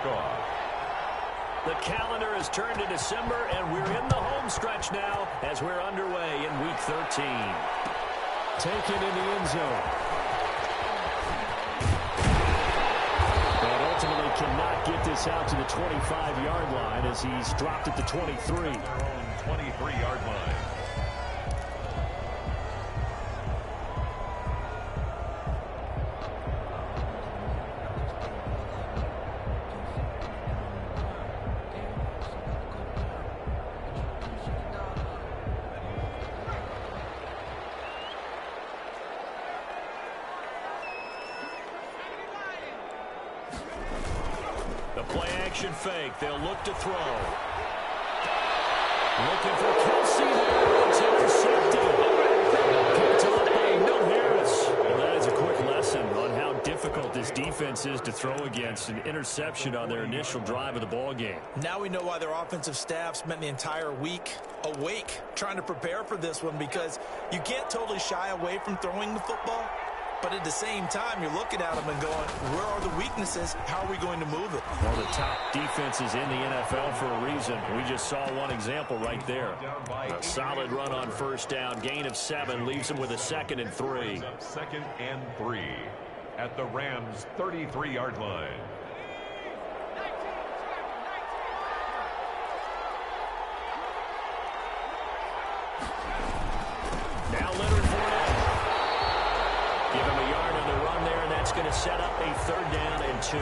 kickoff. The calendar has turned to December, and we're in the home stretch now as we're underway in Week 13. Taken in the end zone. And ultimately cannot get this out to the 25-yard line as he's dropped at the 23. Their own 23-yard line. Play-action fake. They'll look to throw. Looking for Kelsey there. It's intercepted. Picked up by Will Harris. Well, that is a quick lesson on how difficult this defense is to throw against. An interception on their initial drive of the ball game. Now we know why their offensive staff spent the entire week awake trying to prepare for this one, because you can't totally shy away from throwing the football. But at the same time, you're looking at them and going, where are the weaknesses? How are we going to move it? One of the top defenses in the NFL for a reason. We just saw one example right there. A solid run on first down. Gain of 7 leaves them with a 2nd and 3. 2nd and 3 at the Rams' 33-yard line. Now Leonard Fournette. Give him a yard on the run there, and that's going to set up a 3rd down and 2.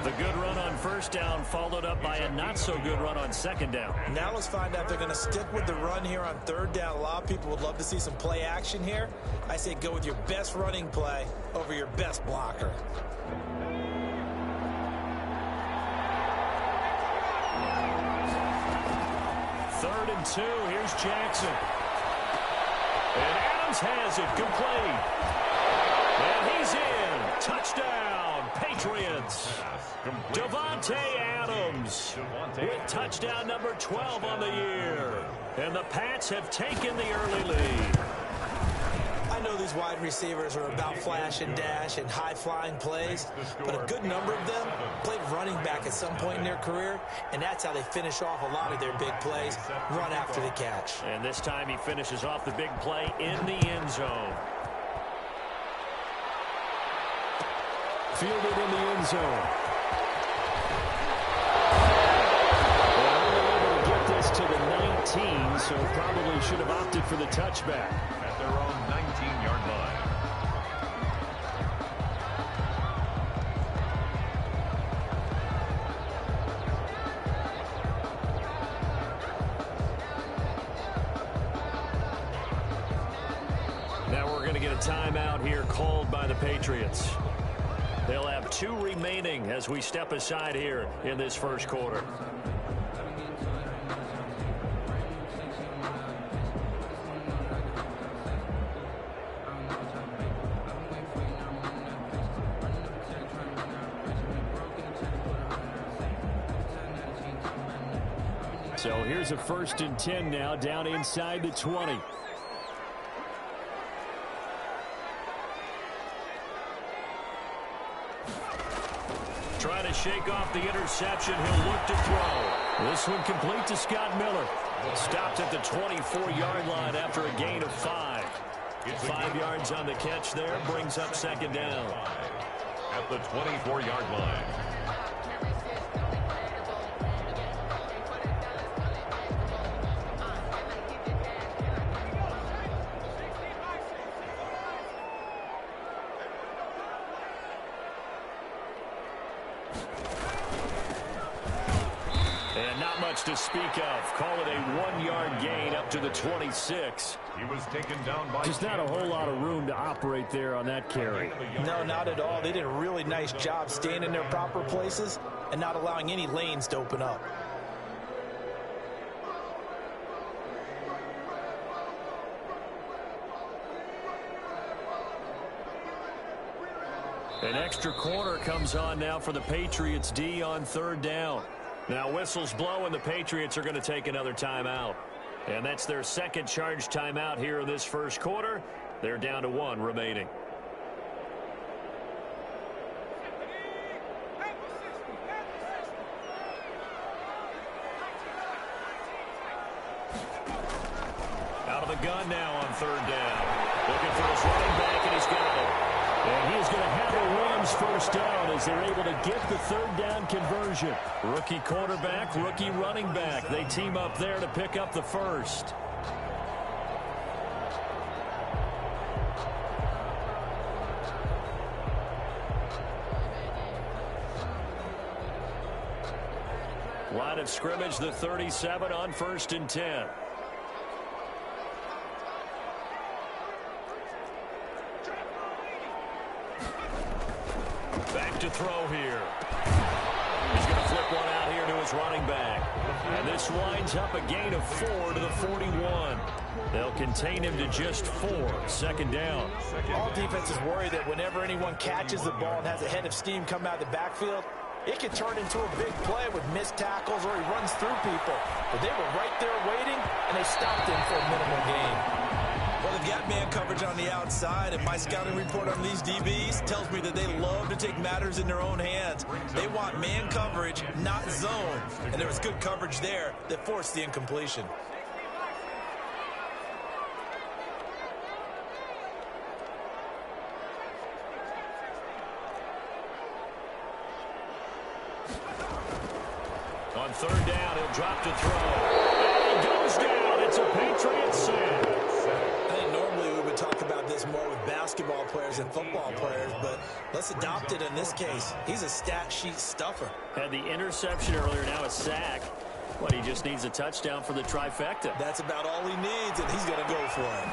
The good run on first down followed up by a not-so-good run on 2nd down. Now let's find out if they're going to stick with the run here on 3rd down. A lot of people would love to see some play action here. I say go with your best running play over your best blocker. Third and 2. Here's Jackson. And Adams has it. Complete. And he's in. Touchdown, Patriots. Davante Adams with touchdown number 12 on the year. And the Pats have taken the early lead. I know these wide receivers are about flash and dash and high-flying plays, but a good number of them played running back at some point in their career, and that's how they finish off a lot of their big plays, run after the catch. And this time he finishes off the big play in the end zone. Fielded in the end zone. To the 19, so probably should have opted for the touchback. At their own 19-yard line. Now we're going to get a timeout here called by the Patriots. They'll have 2 remaining as we step aside here in this first quarter. So here's a 1st and 10 now, down inside the 20. Trying to shake off the interception. He'll look to throw. This one complete to Scott Miller. Stopped at the 24-yard line after a gain of 5. 5 yards on the catch there. Brings up 2nd down. At the 24-yard line. To speak of. Call it a 1-yard gain up to the 26. He was taken down by just not a whole lot of room to operate there on that carry. No, not at all. They did a really nice job staying in their proper places and not allowing any lanes to open up. An extra corner comes on now for the Patriots D on 3rd down. Now whistles blow and the Patriots are going to take another timeout. And that's their 2nd charge timeout here in this first quarter. They're down to 1 remaining. the gun now on third down. Looking for his running back, and he's got it. And he's going to have a Rams first down as they're able to get the third down conversion. Rookie quarterback, rookie running back. They team up there to pick up the first. Line of scrimmage, the 37 on 1st and 10. Back to throw here. He's going to flip one out here to his running back. And this winds up a gain of 4 to the 41. They'll contain him to just 4. Second down. All defenses worry that whenever anyone catches the ball and has a head of steam come out of the backfield, it can turn into a big play with missed tackles or he runs through people. But they were right there waiting, and they stopped him for a minimal gain. Well, they've got man coverage on the outside, and my scouting report on these DBs tells me that they love to take matters in their own hands. They want man coverage, not zone. And there was good coverage there that forced the incompletion. On third down, he'll drop to throw. And he goes down. It's a Patriots save. I think normally we would talk about this more with basketball players than football players, but let's adopt it in this case. He's a stat sheet stuffer. Had the interception earlier, now a sack. But he just needs a touchdown for the trifecta. That's about all he needs, and he's going to go for it.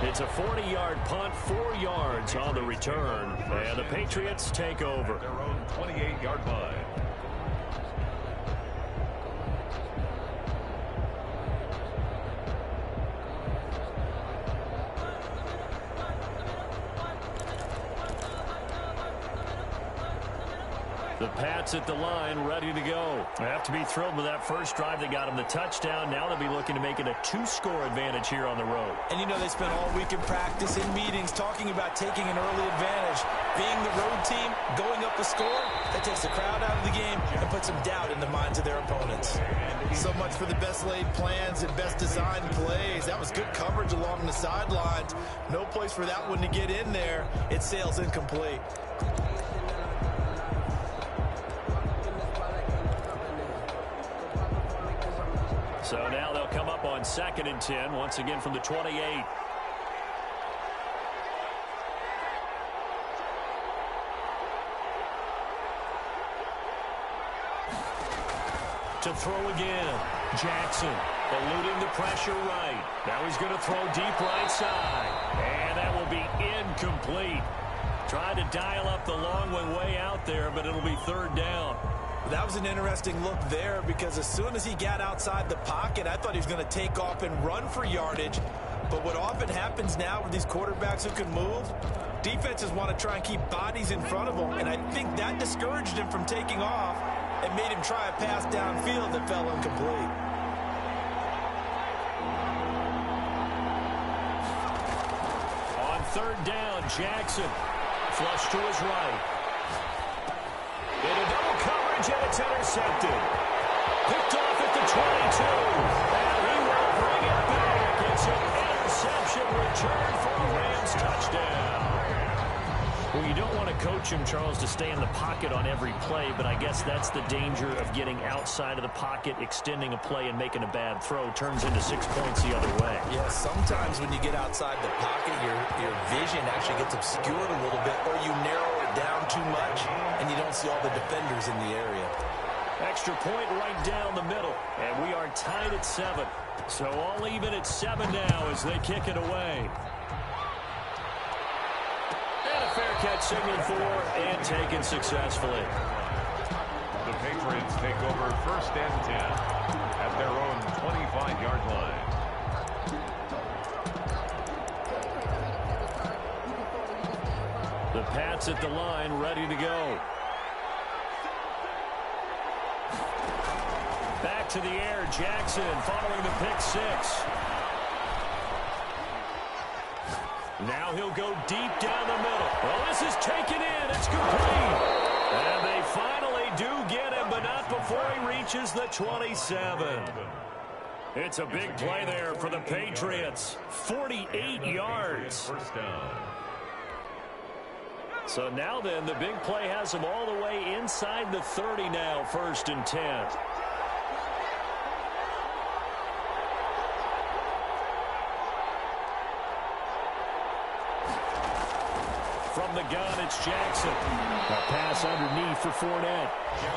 It's a 40-yard punt, 4 yards on the return. And the Patriots take over. Their own 28-yard line. The Pats at the line, ready to go. They have to be thrilled with that first drive. They got them the touchdown. Now they'll be looking to make it a 2-score advantage here on the road. And you know they spent all week in practice, in meetings, talking about taking an early advantage. Being the road team, going up a score, that takes the crowd out of the game and puts some doubt in the minds of their opponents. So much for the best laid plans and best designed plays. That was good coverage along the sidelines. No place for that one to get in there. It sails incomplete. So now they'll come up on 2nd and 10, once again from the 28. To throw again. Jackson eluding the pressure right. Now he's going to throw deep right side. And that will be incomplete. Tried to dial up the long way out there, but it'll be 3rd down. That was an interesting look there because as soon as he got outside the pocket, I thought he was going to take off and run for yardage. But what often happens now with these quarterbacks who can move, defenses want to try and keep bodies in front of them. And I think that discouraged him from taking off and made him try a pass downfield that fell incomplete. On 3rd down, Jackson flush to his right. Into double coverage, and it's intercepted. Picked off at the 22. And he will bring it back. It's an interception return for a Rams touchdown. Well, you don't want to coach him, Charles, to stay in the pocket on every play, but I guess that's the danger of getting outside of the pocket, extending a play, and making a bad throw. Turns into 6 points the other way. Yeah, sometimes when you get outside the pocket, your vision actually gets obscured a little bit, or you narrow it down too much, and you don't see all the defenders in the area. Extra point right down the middle, and we are tied at 7. So all even at 7 now as they kick it away. And a fair catch signaled for and taken successfully. The Patriots take over 1st and 10 at their own 25-yard line. The Pats at the line, ready to go. Back to the air, Jackson following the pick 6. Now he'll go deep down the middle. Well, this is taken in. It's complete. And they finally do get him, but not before he reaches the 27. It's a big play there for the Patriots. 48 yards. First down. So now then, the big play has them all the way inside the 30 now, 1st and 10. From the gun, it's Jackson. A pass underneath for Fournette.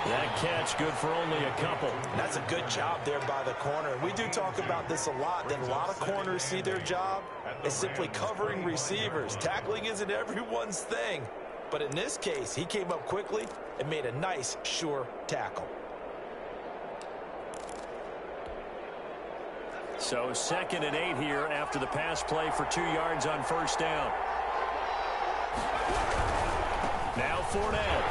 That catch good for only a couple. That's a good job there by the corner. We do talk about this a lot, that a lot of corners see their job as simply covering receivers. Tackling isn't everyone's thing. But in this case, he came up quickly and made a nice, sure tackle. So 2nd and 8 here after the pass play for 2 yards on 1st down. Now Fournette.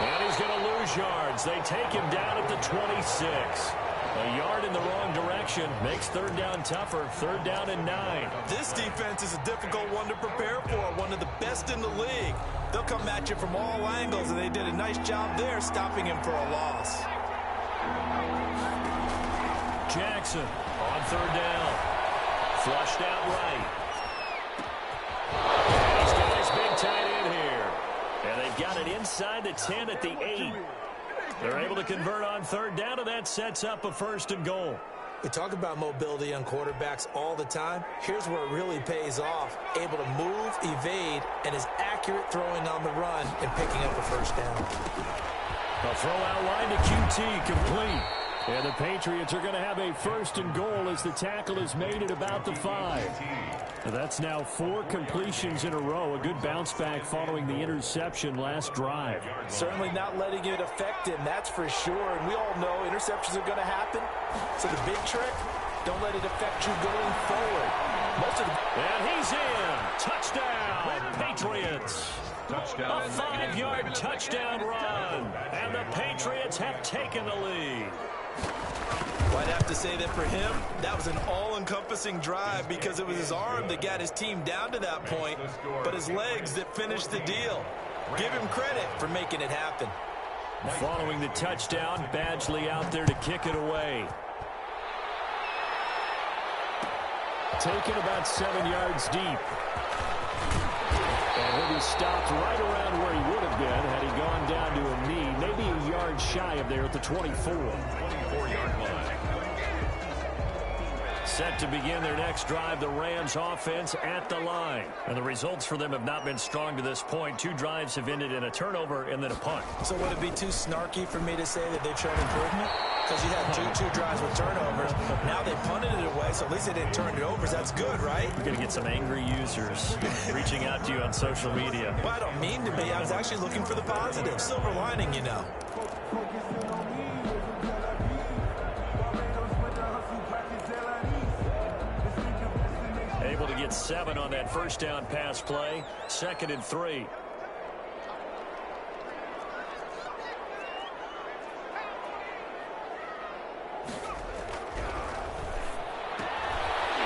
And he's going to lose yards. They take him down at the 26. A yard in the wrong direction makes 3rd down tougher. 3rd down and 9. This defense is a difficult one to prepare for, one of the best in the league. They'll come at you from all angles, and they did a nice job there stopping him for a loss. Jackson on 3rd down. Flushed out right. And he's got his big tight end here. And they've got it inside the 10 at the 8. They're able to convert on 3rd down, and that sets up a 1st and goal. We talk about mobility on quarterbacks all the time. Here's where it really pays off. Able to move, evade, and is accurate throwing on the run and picking up a 1st down. A throw out line to QT, complete. And the Patriots are going to have a 1st and goal as the tackle is made at about the 5. That's now 4 completions in a row. A good bounce back following the interception last drive. Certainly not letting it affect him, that's for sure. And we all know interceptions are going to happen. So the big trick, don't let it affect you going forward. And he's in. Touchdown, Patriots. Touchdown. A 5-yard touchdown run. And the Patriots have taken the lead. Well, I'd have to say that for him, that was an all-encompassing drive because it was his arm that got his team down to that point, but his legs that finished the deal. Give him credit for making it happen. Following the touchdown, Badgley out there to kick it away. Taken about 7 yards deep. And he'll be stopped right around where he would have been had he gone down to a knee, maybe a yard shy of there at the 24. 24-yard line. Set to begin their next drive, the Rams offense at the line. And the results for them have not been strong to this point. 2 drives have ended in a turnover and then a punt. So would it be too snarky for me to say that they've shown improvement? Because you had two drives with turnovers. Now they punted it away, so at least they didn't turn it over. So that's good, right? We're going to get some angry users reaching out to you on social media. Well, I don't mean to be. I was actually looking for the positive. Silver lining, you know. Able to get 7 on that 1st down pass play. 2nd and 3.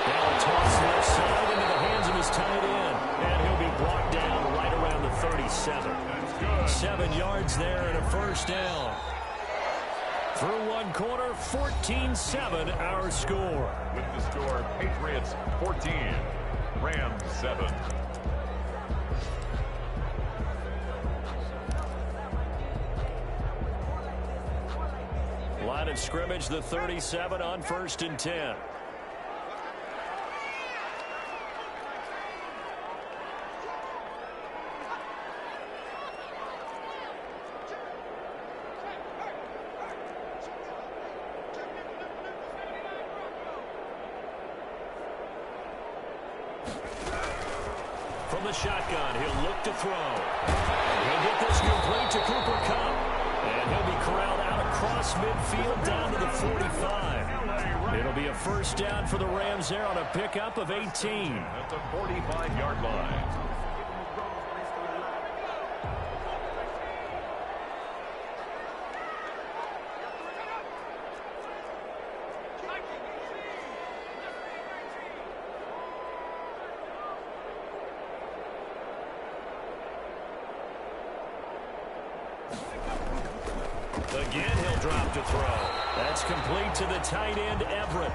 Now toss left side into the hands of his tight end. And he'll be brought down right around the 37. 7 yards there and a 1st down. Through one quarter, 14-7 our score. With the score, Patriots 14, Rams 7. Line of scrimmage, the 37 on 1st and 10. From the shotgun, he'll look to throw. He'll get this complete to Cooper Kupp. And he'll be corralled out across midfield down to the 45. It'll be a 1st down for the Rams there on a pickup of 18. At the 45-yard line. Again, he'll drop to throw. That's complete to the tight end, Everett.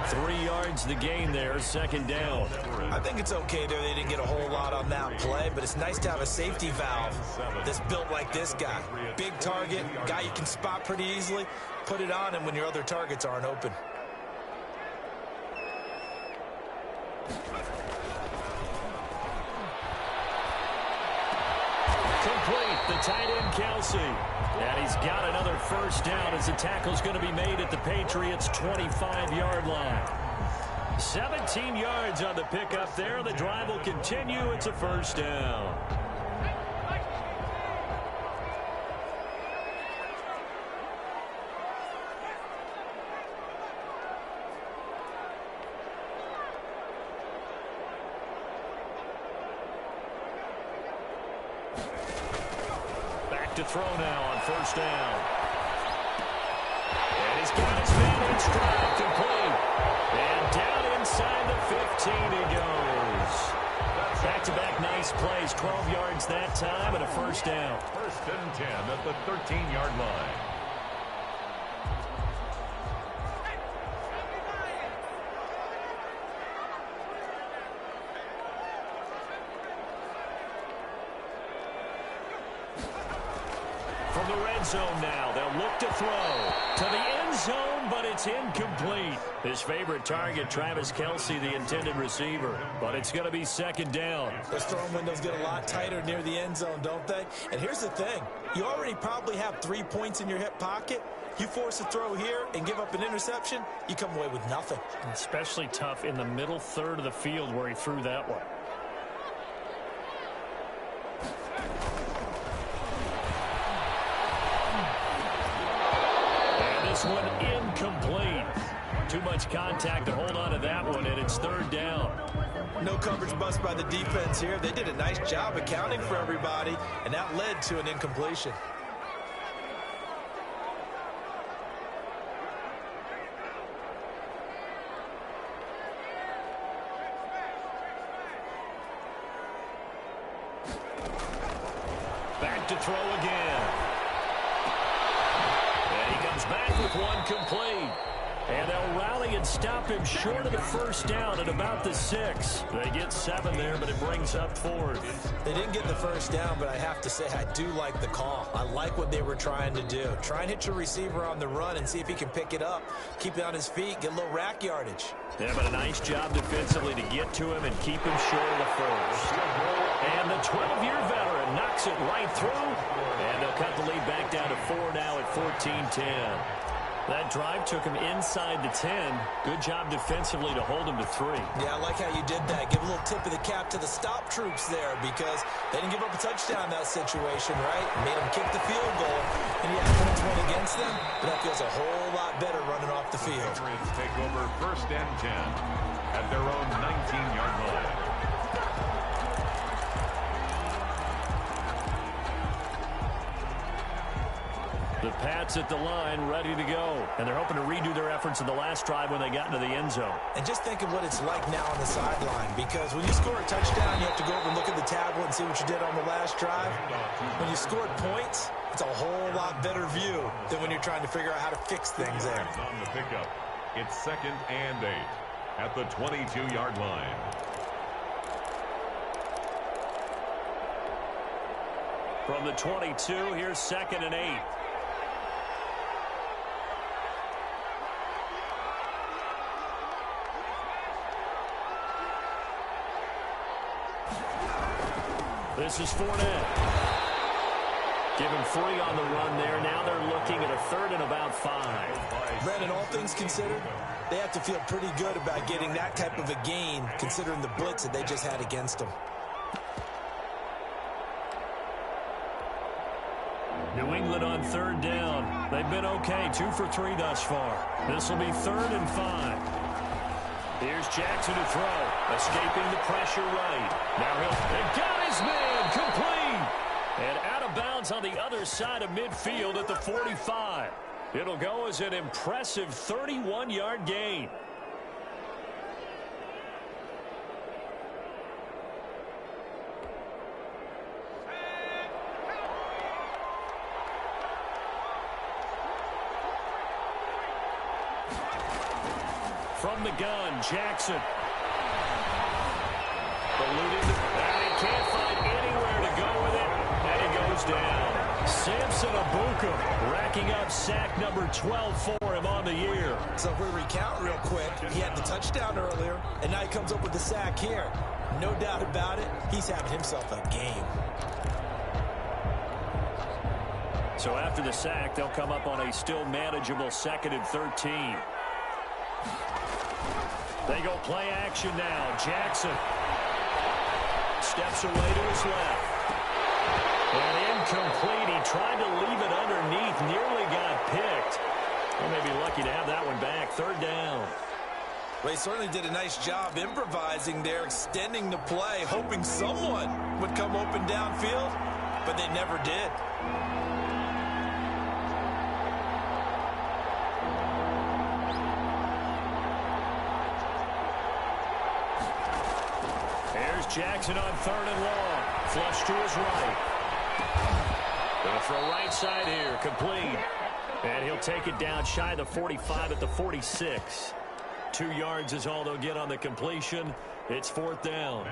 3 yards the gain there, second down. I think it's okay there. They didn't get a whole lot on that play, but it's nice to have a safety valve that's built like this guy. Big target, guy you can spot pretty easily. Put it on him when your other targets aren't open. Complete, the tight end, Kelsey. And he's got another first down as the tackle's going to be made at the Patriots' 25-yard line. 17 yards on the pickup there. The drive will continue. It's a first down. To throw now on first down. And he's got his man in stride, complete. And down inside the 15 he goes. Back-to-back nice plays, 12 yards that time and a first down. First and 10 at the 13-yard line. From the red zone now, they'll look to throw to the end zone, but it's incomplete. His favorite target, Travis Kelsey, the intended receiver, but it's going to be second down. Those throwing windows get a lot tighter near the end zone, don't they? And here's the thing. You already probably have 3 points in your hip pocket. You force a throw here and give up an interception, you come away with nothing. Especially tough in the middle third of the field where he threw that one. This one incomplete. Too much contact to hold on to that one, and it's third down. No coverage bust by the defense here. They did a nice job accounting for everybody, and that led to an incompletion. Back to throw again. Back with one complete. And they'll rally and stop him short of the first down at about the 6. They get 7 there, but it brings up 4th. They didn't get the first down, but I have to say I do like the call. I like what they were trying to do. Try and hit your receiver on the run and see if he can pick it up. Keep it on his feet, get a little rack yardage. Yeah, but a nice job defensively to get to him and keep him short of the first. And the 12-year veteran knocks it right through. And they'll cut the lead back down to 4 now at 14-10. That drive took him inside the 10. Good job defensively to hold him to 3. Yeah, I like how you did that. Give a little tip of the cap to the stop troops there because they didn't give up a touchdown in that situation, right? Made them kick the field goal. And yeah, points went against them, but that feels a whole lot better running off the field. Patriots take over first and 10 at their own 19-yard line. The Pats at the line, ready to go. And they're hoping to redo their efforts in the last drive when they got into the end zone. And just think of what it's like now on the sideline, because when you score a touchdown, you have to go over and look at the tablet and see what you did on the last drive. When you scored points, it's a whole lot better view than when you're trying to figure out how to fix things there. On the pickup, it's second and 8 at the 22-yard line. From the 22, here's second and 8. This is Fournette. Give him 3 on the run there. Now they're looking at a 3rd and about 5. Brandon, all things considered, they have to feel pretty good about getting that type of a gain, considering the blitz that they just had against them. New England on 3rd down. They've been okay, 2 for 3 thus far. This will be 3rd and 5. Here's Jackson to throw, escaping the pressure right. Now they got his man, complete. And out of bounds on the other side of midfield at the 45. It'll go as an impressive 31-yard gain. From the gun, Jackson. Eluded, and he can't find anywhere to go with it, and he goes down. Samson Abuka racking up sack number 12 for him on the year. So if we recount real quick, he had the touchdown earlier, and now he comes up with the sack here. No doubt about it, he's having himself a game. So after the sack, they'll come up on a still manageable 2nd and 13. They go play action now. Jackson steps away to his left. And incomplete. He tried to leave it underneath. Nearly got picked. They may be lucky to have that one back. 3rd down. Well, he certainly did a nice job improvising there, extending the play, hoping someone would come open downfield, but they never did. Here's Jackson on 3rd and long. Flush to his right. Gonna throw right side here. Complete. And he'll take it down shy of the 45 at the 46. 2 yards is all they'll get on the completion. It's 4th down.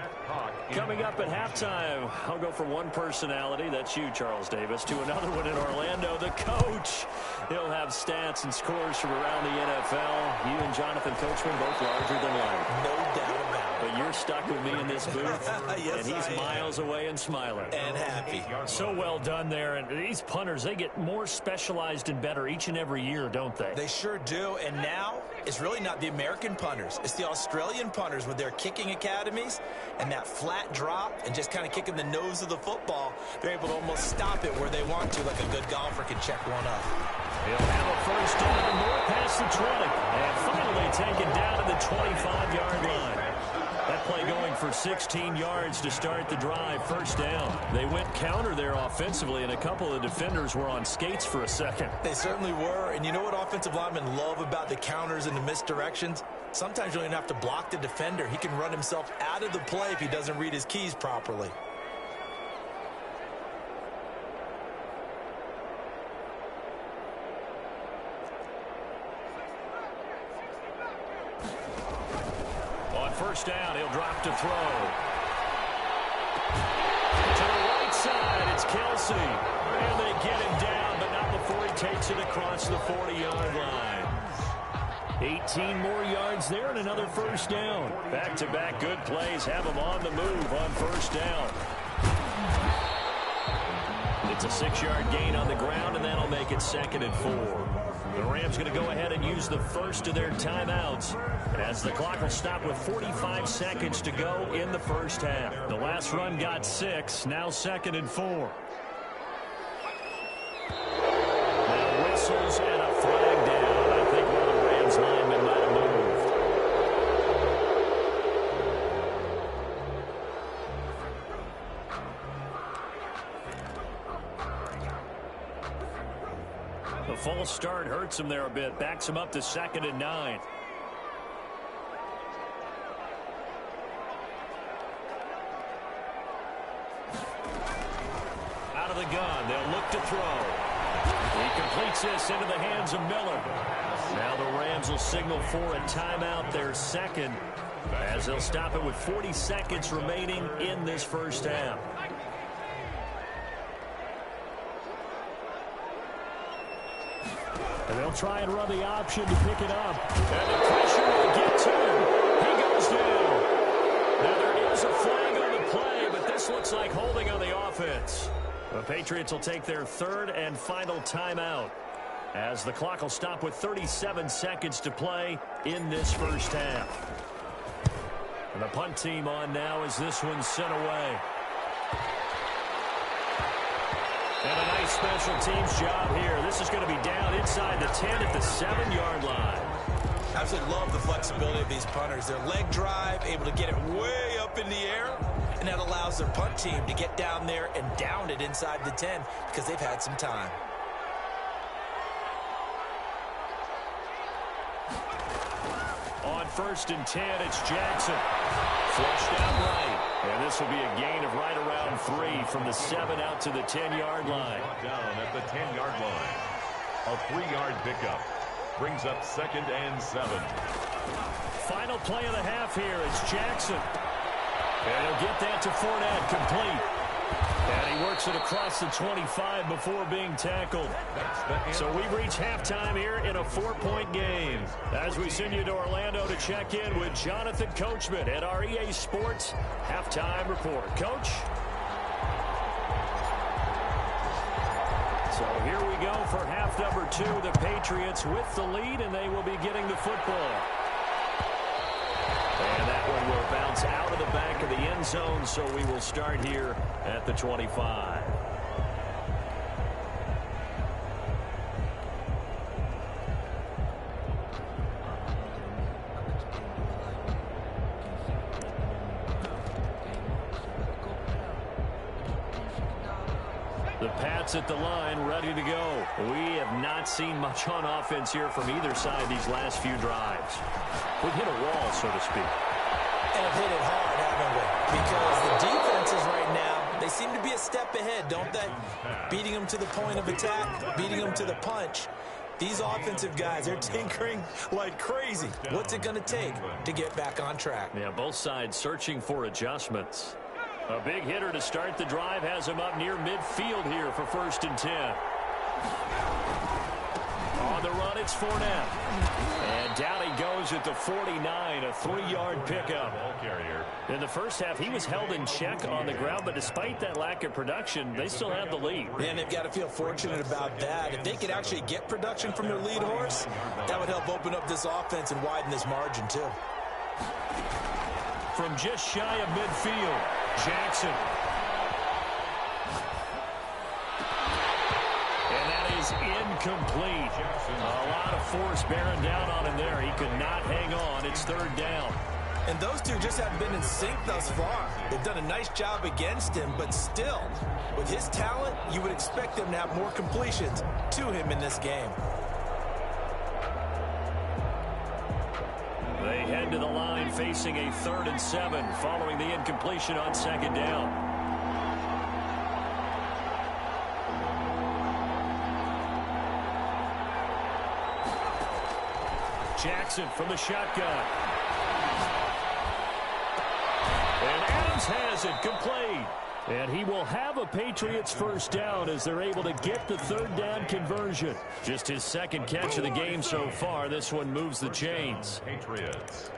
Coming up at halftime, I'll go from one personality, that's you, Charles Davis, to another one in Orlando, the coach. He'll have stats and scores from around the NFL. You and Jonathan Coachman both larger than life. No doubt about it. But you're stuck with me in this booth, yes, and he's miles away and smiling. And happy. So well done there. And these punters, they get more specialized and better each and every year, don't they? They sure do. And now it's really not the American punters. It's the Australian punters with their kicking academies and that flat drop and just kind of kicking the nose of the football. They're able to almost stop it where they want to, like a good golfer can check one up. He'll have a 1st down, more past the 20. And finally taken down to the 25-yard line. That play going for 16 yards to start the drive. 1st down. They went counter there offensively, and a couple of defenders were on skates for a second. They certainly were. And you know what offensive linemen love about the counters and the misdirections? Sometimes you don't even have to block the defender. He can run himself out of the play if he doesn't read his keys properly. On 1st down, he'll drop to throw. To the right side, it's Kelsey. And they get him down, but not before he takes it across the 40-yard line. 18 more yards there and another 1st down. Back-to-back good plays have him on the move on 1st down. It's a 6-yard gain on the ground, and that'll make it 2nd and 4. The Rams going to go ahead and use the first of their timeouts as the clock will stop with 45 seconds to go in the 1st half. The last run got 6, now 2nd and 4. Now whistles and a flag down. I think one of the Rams linemen might have moved. The false start hurts him there a bit. Backs him up to 2nd and 9. Out of the gun. They'll look to throw. He completes this into the hands of Miller. Now the Rams will signal for a timeout, their 2nd, as they'll stop it with 40 seconds remaining in this 1st half. And they'll try and run the option to pick it up. And the pressure will get to him. He goes down. Now there is a flag on the play, but this looks like holding on the offense. The Patriots will take their 3rd and final timeout as the clock will stop with 37 seconds to play in this 1st half. And the punt team on now as this one's sent away. And a nice special teams job here. This is going to be down inside the 10 at the 7-yard line. Absolutely love the flexibility of these punters. Their leg drive, able to get it way up in the air, and that allows their punt team to get down there and down it inside the 10 because they've had some time. On 1st and 10, it's Jackson. Flushed out right. And this will be a gain of right around 3 from the 7 out to the 10-yard line. Down at the 10-yard line. A 3-yard pickup brings up 2nd and 7. Final play of the half here. It's Jackson. And he'll get that to Fournette, complete. And he works it across the 25 before being tackled. So we've reached halftime here in a 4-point game. As we send you to Orlando to check in with Jonathan Coachman at our EA Sports Halftime Report. Coach? So here we go for half number 2. The Patriots with the lead, and they will be getting the football. And that one will bounce out of the back of the end zone, so we will start here at the 25. The Pats at the line, ready to go. We have not seen much on offense here from either side these last few drives. We've hit a wall, so to speak. And have hit it hard, haven't we? Because the defenses right now, they seem to be a step ahead, don't they? Beating them to the point of attack, beating them to the punch. These offensive guys, they're tinkering like crazy. What's it going to take to get back on track? Yeah, both sides searching for adjustments. A big hitter to start the drive has him up near midfield here for 1st and 10. On the run, it's Fournette. And down he goes at the 49, a 3-yard pickup. In the first half, he was held in check on the ground, but despite that lack of production, they still have the lead. And they've got to feel fortunate about that. If they could actually get production from their lead horse, that would help open up this offense and widen this margin, too. From just shy of midfield, Jackson. And that is incomplete. A lot of force bearing down on him there. He could not hang on. It's 3rd down. And those two just haven't been in sync thus far. They've done a nice job against him, but still, with his talent, you would expect them to have more completions to him in this game. They head to the line facing a 3rd and 7 following the incompletion on 2nd down. Jackson from the shotgun. And Adams has it, complete. And he will have a Patriots 1st down as they're able to get the 3rd down conversion. Just his 2nd catch of the game so far. This one moves the chains. Patriots.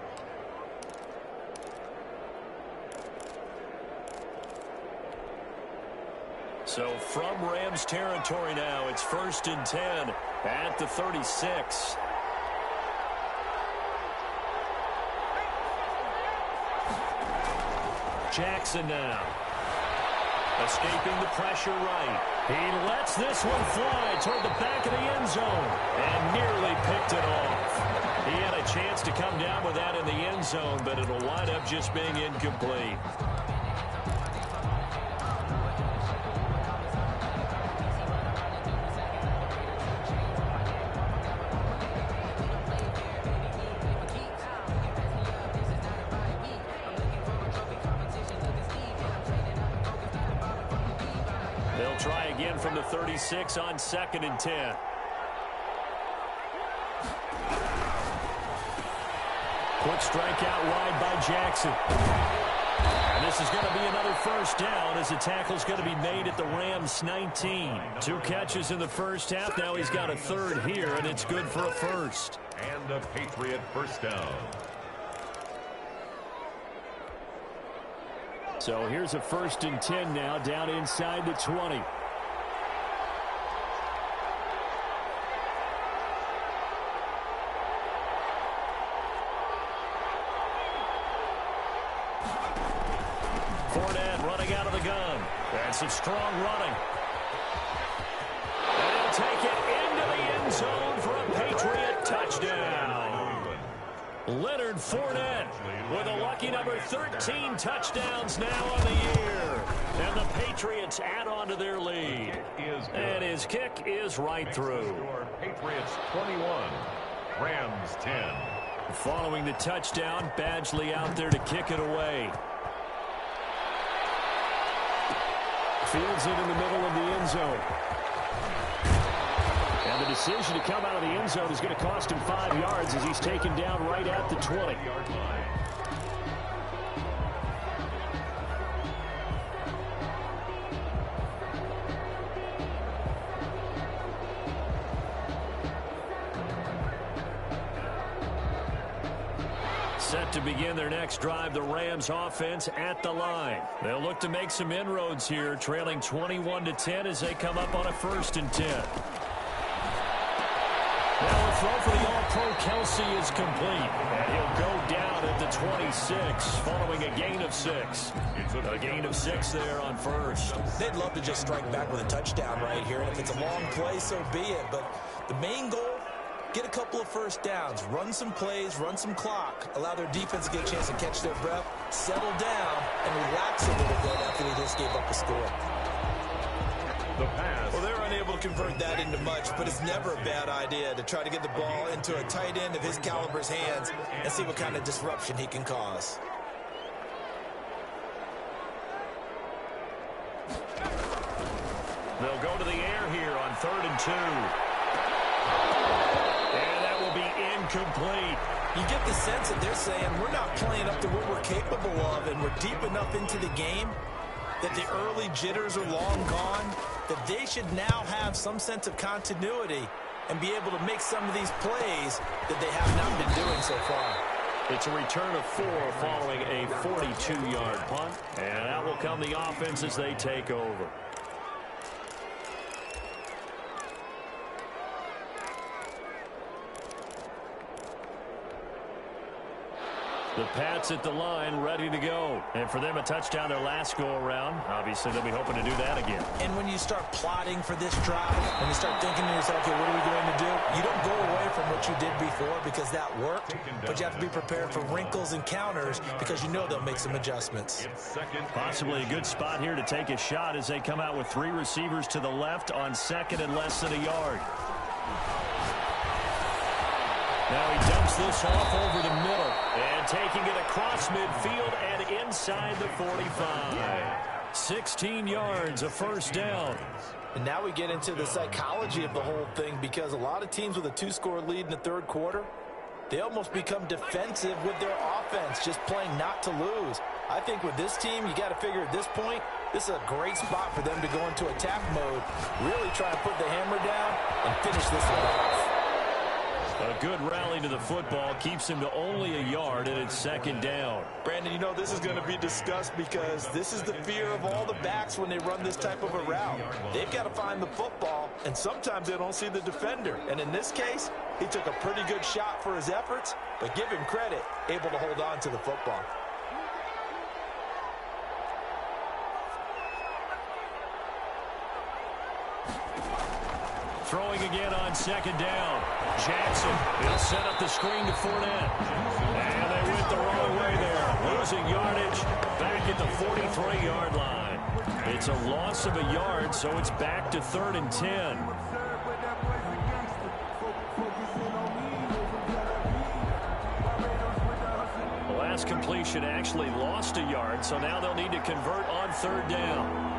So from Rams territory now, it's 1st and 10 at the 36. Jackson now. Escaping the pressure right. He lets this one fly toward the back of the end zone and nearly picked it off. He had a chance to come down with that in the end zone, but it'll wind up just being incomplete. They'll try again from the 36 on 2nd and 10. Quick strike out wide by Jackson. And this is going to be another 1st down as the tackle's going to be made at the Rams 19. 2 catches in the first half. Now he's got a 3rd here, and it's good for a 1st. And a Patriot 1st down. So here's a 1st and 10 now down inside the 20. Fournette running out of the gun. And some strong running. And he'll take it into the end zone for a Patriot touchdown. Leonard Fournette with a lucky number 13 touchdowns now on the year. And the Patriots add on to their lead. And his kick is right through. Patriots 21, Rams 10. Following the touchdown, Badgley out there to kick it away. Fields it in the middle of the end zone. And the decision to come out of the end zone is going to cost him 5 yards as he's taken down right at the 20. Set to begin their next drive, the Rams offense at the line. They'll look to make some inroads here, trailing 21-10 as they come up on a 1st and 10. Now a throw for the All-Pro Kelsey is complete, and he'll go down at the 26 following a gain of 6. A gain of 6 there on 1st. They'd love to just strike back with a touchdown right here, and if it's a long play, so be it. But the main goal, get a couple of 1st downs, run some plays, run some clock, allow their defense to get a chance to catch their breath, settle down, and relax a little bit after they just gave up a score. The pass. Well, they're unable to convert that into much, but it's never a bad idea to try to get the ball into a tight end of his caliber's hands and see what kind of disruption he can cause. They'll go to the air here on 3rd and 2. And that will be incomplete. You get the sense that they're saying we're not playing up to what we're capable of, and we're deep enough into the game that the early jitters are long gone, that they should now have some sense of continuity and be able to make some of these plays that they have not been doing so far. It's a return of 4 following a 42-yard punt. And out will come the offense as they take over. The Pats at the line, ready to go. And for them, a touchdown their last go-around. Obviously, they'll be hoping to do that again. And when you start plotting for this drive, when you start thinking to yourself, okay, what are we going to do? You don't go away from what you did before because that worked, but you have to be prepared for wrinkles and counters because you know they'll make some adjustments. Possibly a good spot here to take a shot as they come out with 3 receivers to the left on 2nd and less than a yard. Now he dumps this off over the middle and taking it across midfield and inside the 45. 16 yards, a 1st down. And now we get into the psychology of the whole thing because a lot of teams with a 2-score lead in the 3rd quarter, they almost become defensive with their offense, just playing not to lose. I think with this team, you got to figure at this point, this is a great spot for them to go into attack mode, really try to put the hammer down and finish this one off. A good rally to the football keeps him to only a yard, and it's 2nd down. Brandon, you know this is going to be discussed because this is the fear of all the backs when they run this type of a route. They've got to find the football, and sometimes they don't see the defender. And in this case, he took a pretty good shot for his efforts, but give him credit, able to hold on to the football. Throwing again on 2nd down. Jackson, he'll set up the screen to Fournette. And they went the wrong way there. Losing yardage back at the 43-yard line. It's a loss of a yard, so it's back to 3rd and 10. The last completion actually lost a yard, so now they'll need to convert on 3rd down.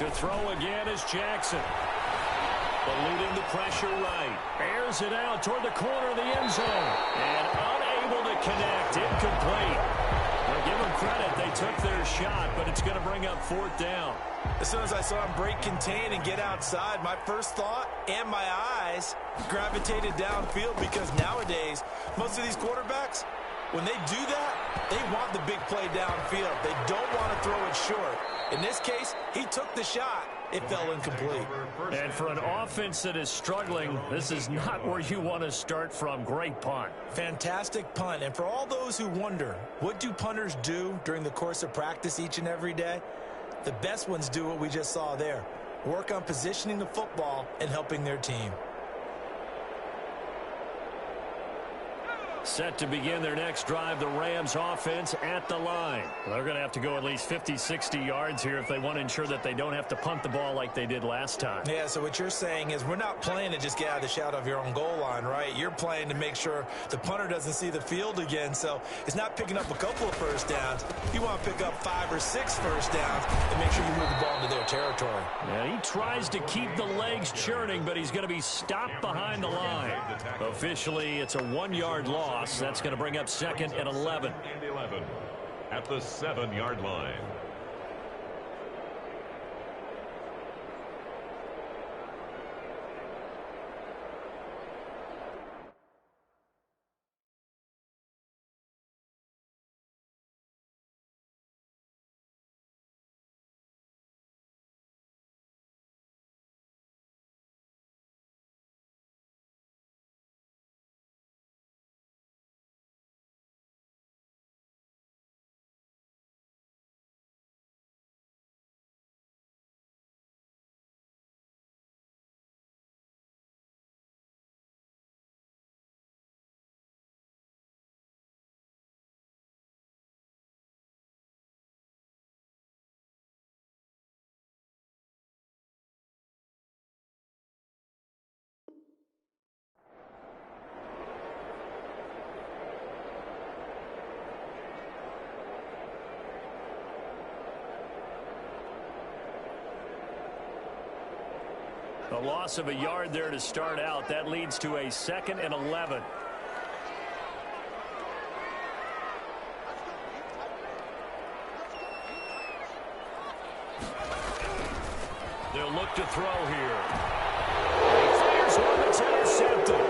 To throw again is Jackson. Eluding the pressure right. Airs it out toward the corner of the end zone. And unable to connect. Incomplete. Well, give them credit. They took their shot, but it's going to bring up 4th down. As soon as I saw him break contain and get outside, my first thought and my eyes gravitated downfield because nowadays, most of these quarterbacks, when they do that, they want the big play downfield. They don't want to throw it short. In this case, he took the shot. It fell incomplete. And for an offense that is struggling, this is not where you want to start from. Great punt. Fantastic punt. And for all those who wonder, what do punters do during the course of practice each and every day? The best ones do what we just saw there. Work on positioning the football and helping their team. Set to begin their next drive, the Rams offense at the line. Well, they're going to have to go at least 50, 60 yards here if they want to ensure that they don't have to punt the ball like they did last time. Yeah, so what you're saying is we're not playing to just get out of the shadow of your own goal line, right? You're playing to make sure the punter doesn't see the field again. So it's not picking up a couple of first downs. You want to pick up 5 or 6 first downs and make sure you move the ball into their territory. Yeah, he tries to keep the legs churning, but he's going to be stopped behind the line. Officially, it's a 1-yard loss. That's going to bring up 2nd and 11. At the 7-yard line. A loss of a yard there to start out. That leads to a 2nd and 11. They'll look to throw here. He fires one that's intercepted.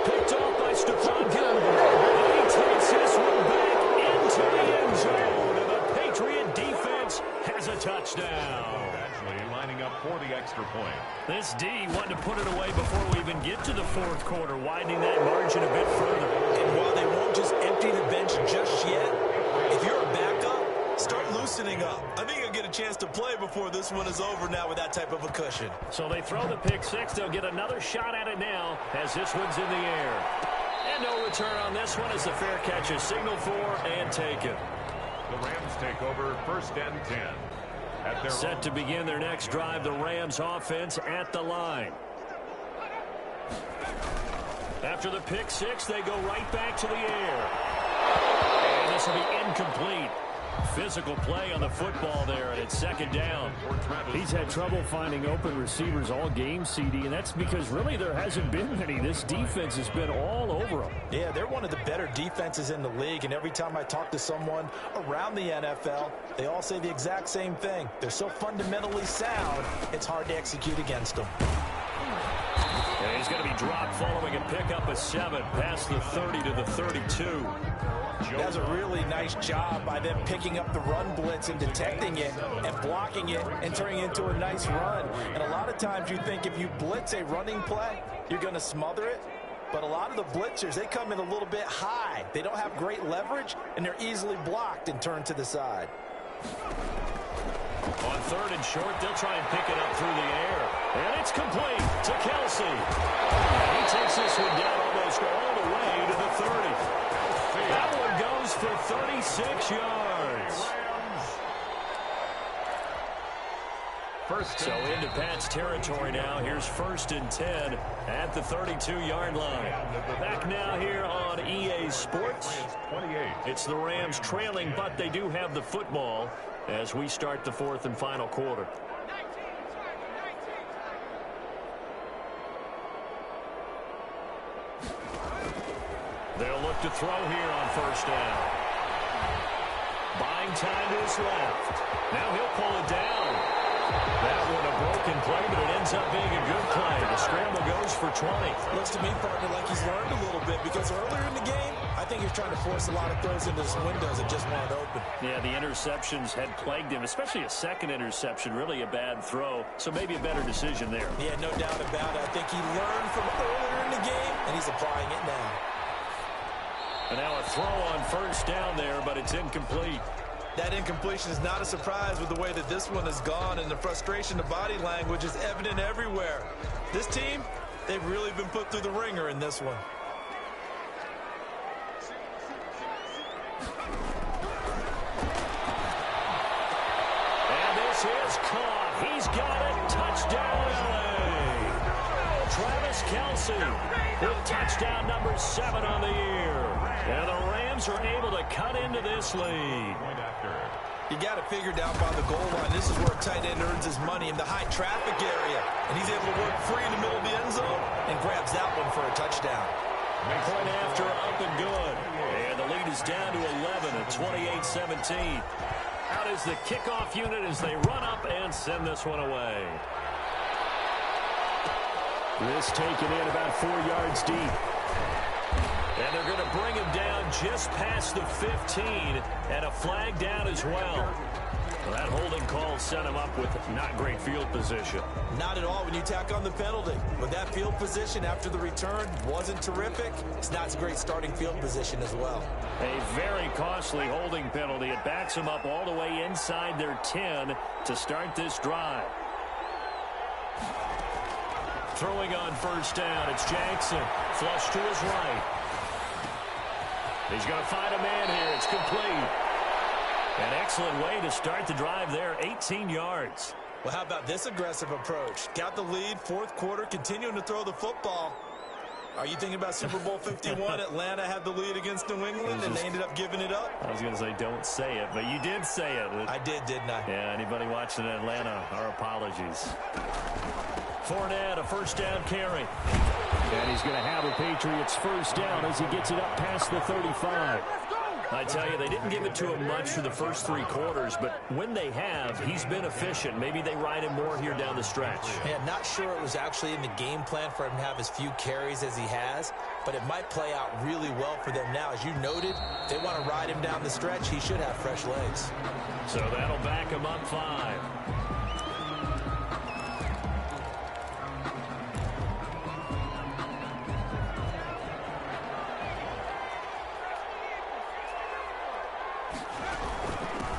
Picked off by Stephon Gilmore. And he takes this one back into the end zone. And the Patriot defense has a touchdown. Lining up for the extra point. This D wanted to put it away before we even get to the 4th quarter, widening that margin a bit further. And while they won't just empty the bench just yet, if you're a backup, start loosening up. I think you'll get a chance to play before this one is over now with that type of a cushion. So they throw the pick 6. They'll get another shot at it now as this one's in the air. And no return on this one as the fair catch is signaled for and taken. The Rams take over 1st and 10. Set to begin their next drive, the Rams offense at the line. After the pick 6, they go right back to the air. And this will be incomplete. Physical play on the football there, and it's 2nd down. He's had trouble finding open receivers all game, CD, and that's because really there hasn't been many. This defense has been all over them. Yeah, they're one of the better defenses in the league, and every time I talk to someone around the NFL, they all say the exact same thing. They're so fundamentally sound, it's hard to execute against them. And he's going to be dropped following a pickup of 7 past the 30 to the 32. That's a really nice job by them picking up the run blitz and detecting it and blocking it and turning it into a nice run. And a lot of times you think if you blitz a running play, you're going to smother it. But a lot of the blitzers, they come in a little bit high. They don't have great leverage, and they're easily blocked and turned to the side. On 3rd and short, they'll try and pick it up through the air. And it's complete to Kelsey. And he takes this one down almost all the way to the 30. That one goes for 36 yards. So into Pat's territory now. Here's 1st and 10 at the 32-yard line. Back now here on EA Sports. It's the Rams trailing, but they do have the football as we start the 4th and final quarter. They'll look to throw here on 1st down. Buying time to his left. Now he'll pull it down. That one a broken play, but it ends up being a good play. The scramble goes for 20. Looks to me, partner, like he's learned a little bit because earlier in the game, I think he's trying to force a lot of throws into his windows that just weren't open. Yeah, the interceptions had plagued him, especially a 2nd interception, really a bad throw. So maybe a better decision there. Yeah, no doubt about it. I think he learned from earlier in the game, and he's applying it now. And now a throw on 1st down there, but it's incomplete. That incompletion is not a surprise with the way that this one has gone, and the frustration, the body language is evident everywhere. This team, they've really been put through the ringer in this one. is caught. He's got it. Touchdown, LA. Travis Kelce with touchdown number 7 on the year. And the Rams are able to cut into this lead. You got it figured out by the goal line. This is where a tight end earns his money, in the high traffic area. And he's able to work free in the middle of the end zone and grabs that one for a touchdown. Point after, up and good. And the lead is down to 11 at 28-17. Out is the kickoff unit as they run up and send this one away. This taken in about 4 yards deep. And they're going to bring him down just past the 15, and a flag down as well. That holding call set him up with not great field position. Not at all when you tack on the penalty. But that field position after the return wasn't terrific. It's not a great starting field position as well. A very costly holding penalty. It backs them up all the way inside their 10 to start this drive. Throwing on first down, it's Jackson. Flush to his right. He's going to find a man here. It's complete. An excellent way to start the drive there, 18 yards. Well, how about this aggressive approach? Got the lead, fourth quarter, continuing to throw the football. Are you thinking about Super Bowl 51? Atlanta had the lead against New England, and they ended up giving it up? I was going to say don't say it, but you did say it. I did, didn't I? Yeah, anybody watching in Atlanta, our apologies. Fournette, a first down carry. And he's going to have a Patriots first down as he gets it up past the 35. I tell you, they didn't give it to him much for the first 3 quarters, but when they have, he's been efficient. Maybe they ride him more here down the stretch. Yeah, not sure it was actually in the game plan for him to have as few carries as he has, but it might play out really well for them now. As you noted, if they want to ride him down the stretch, he should have fresh legs. So that'll back him up 5.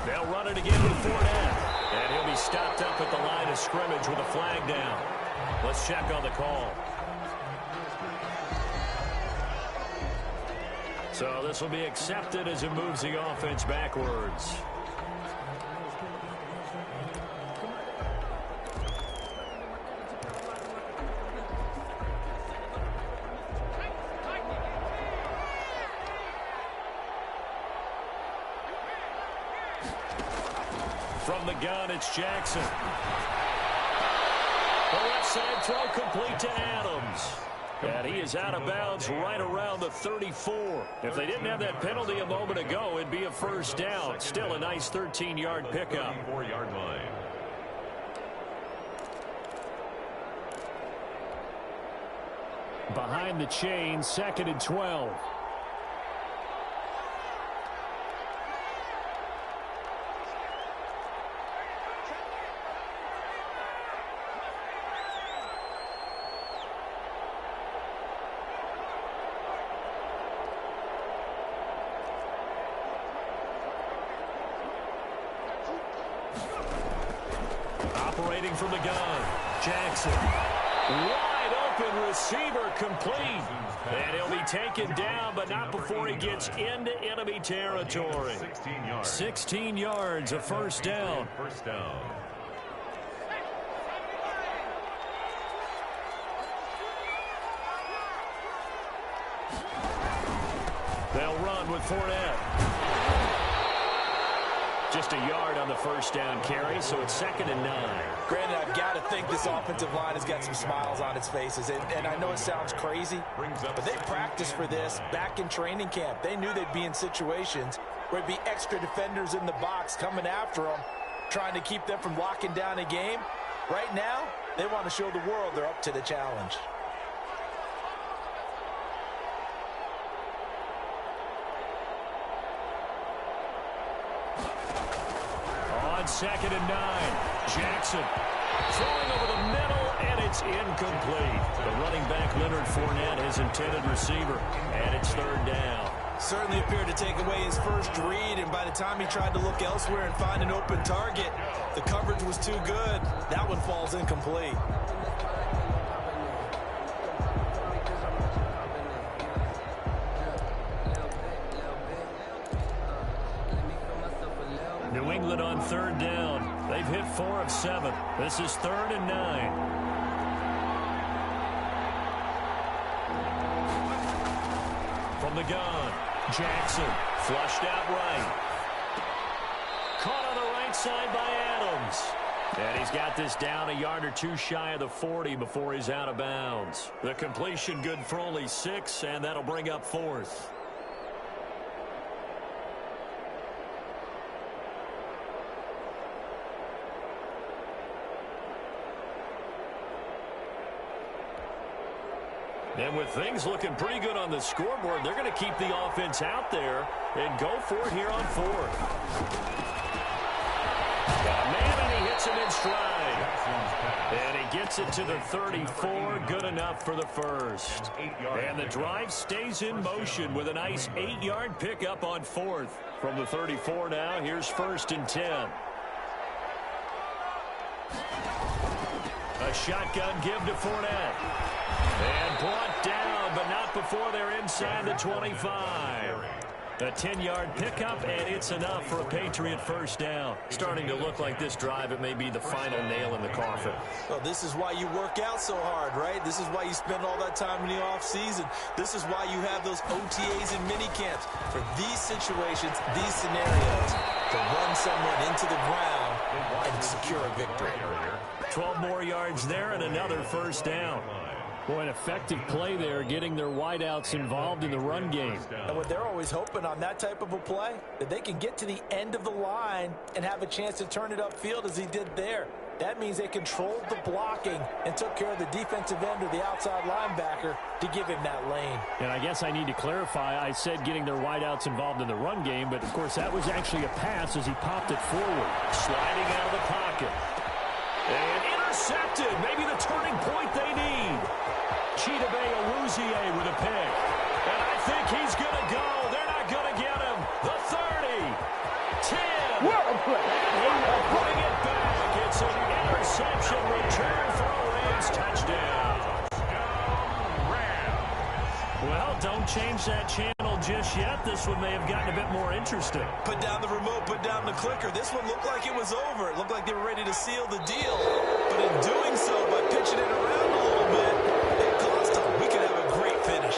They'll run it again with Fournette. And he'll be stopped up at the line of scrimmage with a flag down. Let's check on the call. So this will be accepted as it moves the offense backwards. From the gun, it's Jackson. The left side throw complete to Adams. And he is out of bounds right around the 34. If they didn't have that penalty a moment ago, it'd be a first down. Still a nice 13-yard pickup. 34-yard line. Behind the chain, 2nd and 12. Operating from the gun, Jackson. Wide open receiver complete. And he'll be taken down, but not before he gets into enemy territory. 16 yards. 16 yards, a first down. First down. They'll run with Fournette. Just a yard on the first down carry, so it's 2nd and 9. Granted, I've got to think this offensive line has got some smiles on its faces. And I know it sounds crazy, but they practiced for this back in training camp. They knew they'd be in situations where it'd be extra defenders in the box coming after them, trying to keep them from locking down a game. Right now, they want to show the world they're up to the challenge. On 2nd and 9, Jackson throwing over the middle, and it's incomplete. The running back, Leonard Fournette, his intended receiver, and it's 3rd down. Certainly appeared to take away his first read, and by the time he tried to look elsewhere and find an open target, the coverage was too good. That one falls incomplete. New England on 3rd down. They've hit 4 of 7. This is 3rd and 9. From the gun, Jackson flushed out right. Caught on the right side by Adams. And he's got this down a yard or two shy of the 40 before he's out of bounds. The completion good for only 6, and that'll bring up 4th. And with things looking pretty good on the scoreboard, they're going to keep the offense out there and go for it here on 4th. Man, and he hits him in stride. And he gets it to the 34. Good enough for the first. And the drive stays in motion with a nice 8-yard pickup on 4th. From the 34 now, here's 1st and 10. A shotgun give to Fournette. And brought down, but not before they're inside the 25. A 10-yard pickup, and it's enough for a Patriot first down. Starting to look like this drive, it may be the final nail in the coffin. Well, this is why you work out so hard, right? This is why you spend all that time in the offseason. This is why you have those OTAs and mini camps. For these situations, these scenarios, to run someone into the ground and secure a victory. 12 more yards there and another first down. Boy, an effective play there, getting their wideouts involved in the run game. And what they're always hoping on that type of a play, that they can get to the end of the line and have a chance to turn it upfield as he did there. That means they controlled the blocking and took care of the defensive end or the outside linebacker to give him that lane. And I guess I need to clarify, I said getting their wideouts involved in the run game, but of course that was actually a pass as he popped it forward. Sliding out of the pocket. And intercepted, maybe the turning point they need. Chidobe Awuzie with a pick. And I think he's going to go. They're not going to get him. The 30. 10. What a play. Putting it back. It's an interception return for a Rams touchdown. Well, don't change that channel just yet. This one may have gotten a bit more interesting. Put down the remote, put down the clicker. This one looked like it was over. It looked like they were ready to seal the deal. But in doing so, by pitching it around a little bit, it cost them. We could have a great finish.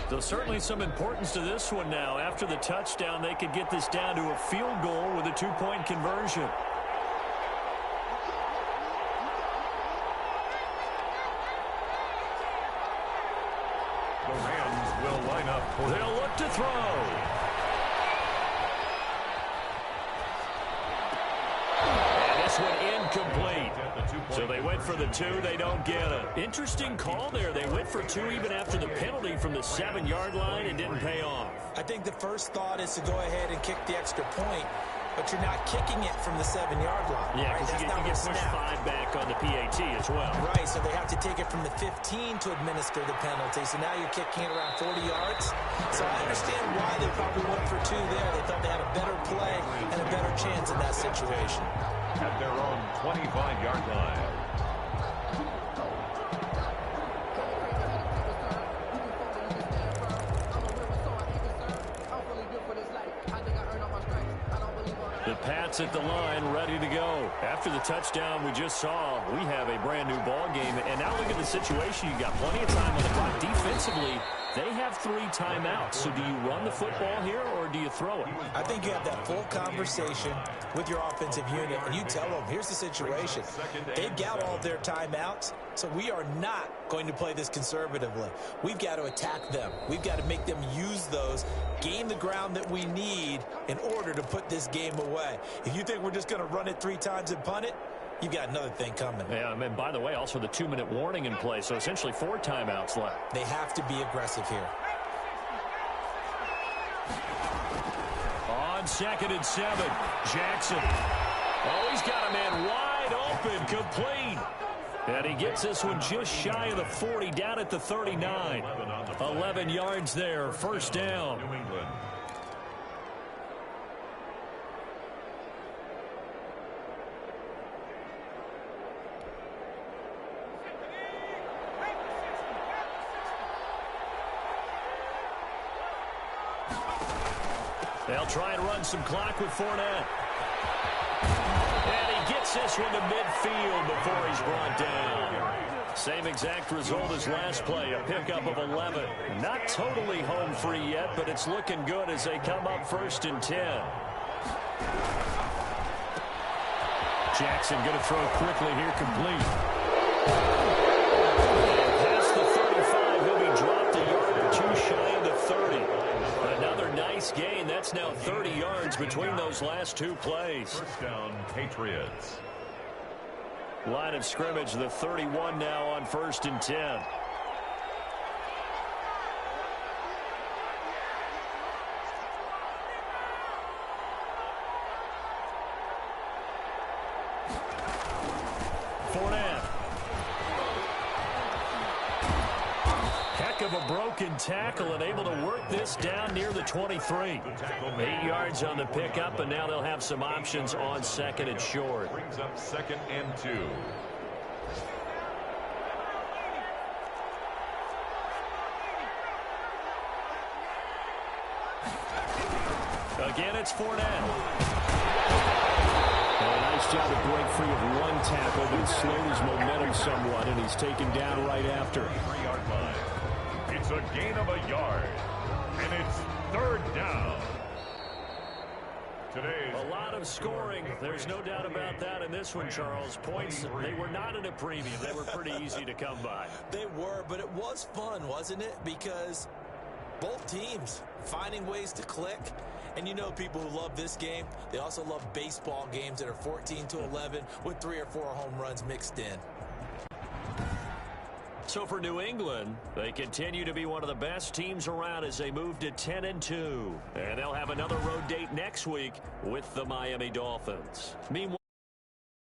So certainly some importance to this one now. After the touchdown, they could get this down to a field goal with a 2-point conversion. The Rams will line up. They'll look to throw. And this one incomplete. So they went for the 2, they don't get it. Interesting call there. They went for 2 even after the penalty from the 7-yard line and didn't pay off. I think the first thought is to go ahead and kick the extra point, but you're not kicking it from the 7-yard line. Yeah, because right? you get pushed 5 back on the PAT as well. Right, so they have to take it from the 15 to administer the penalty. So now you're kicking it around 40 yards. So I understand why they probably went for 2 there. They thought they had a better play and a better chance in that situation. At their own 25-yard line. The Pats at the line, ready to go. After the touchdown we just saw, we have a brand new ball game. And now look at the situation. You got plenty of time on the clock. Defensively, they have 3 timeouts. So do you run the football here or do you throw it? I think you have that full conversation with your offensive unit, and you tell them, here's the situation. They've got all of their timeouts, so we are not going to play this conservatively. We've got to attack them. We've got to make them use those, gain the ground that we need in order to put this game away. If you think we're just going to run it 3 times and punt it, you've got another thing coming. Yeah, and by the way, also the 2-minute warning in play, so essentially 4 timeouts left. They have to be aggressive here. On 2nd and 7, Jackson. Oh, he's got a man wide open, complete. And he gets this one just shy of the 40, down at the 39. 11 yards there, first down. New England. They'll try and run some clock with Fournette. And he gets this one to midfield before he's brought down. Same exact result as last play, a pickup of 11. Not totally home free yet, but it's looking good as they come up 1st and 10. Jackson going to throw quickly here, complete. Past the 35, he'll be dropped a yard or two shy of the 30. Another nice gain. That's now 30 yards between those last two plays. First down, Patriots. Line of scrimmage, the 31 now on 1st and 10. Fournette. Heck of a broken tackle and able to work this down near the 23. 8 yards on the pickup, and now they'll have some options on 2nd and short. Brings up 2nd and 2. Again, it's Fournette. A nice job to break free of one tackle, but it slowed his momentum somewhat, and he's taken down right after. 3-yard line. It's a gain of a yard, and it's 3rd down. A lot of scoring. There's no doubt about that in this one, Charles. Points, they were not at a premium. They were pretty easy to come by. They were, but it was fun, wasn't it? Because both teams finding ways to click. And you know people who love this game, they also love baseball games that are 14-11 with 3 or 4 home runs mixed in. So for New England, they continue to be one of the best teams around as they move to 10-2. And they'll have another road date next week with the Miami Dolphins. Meanwhile,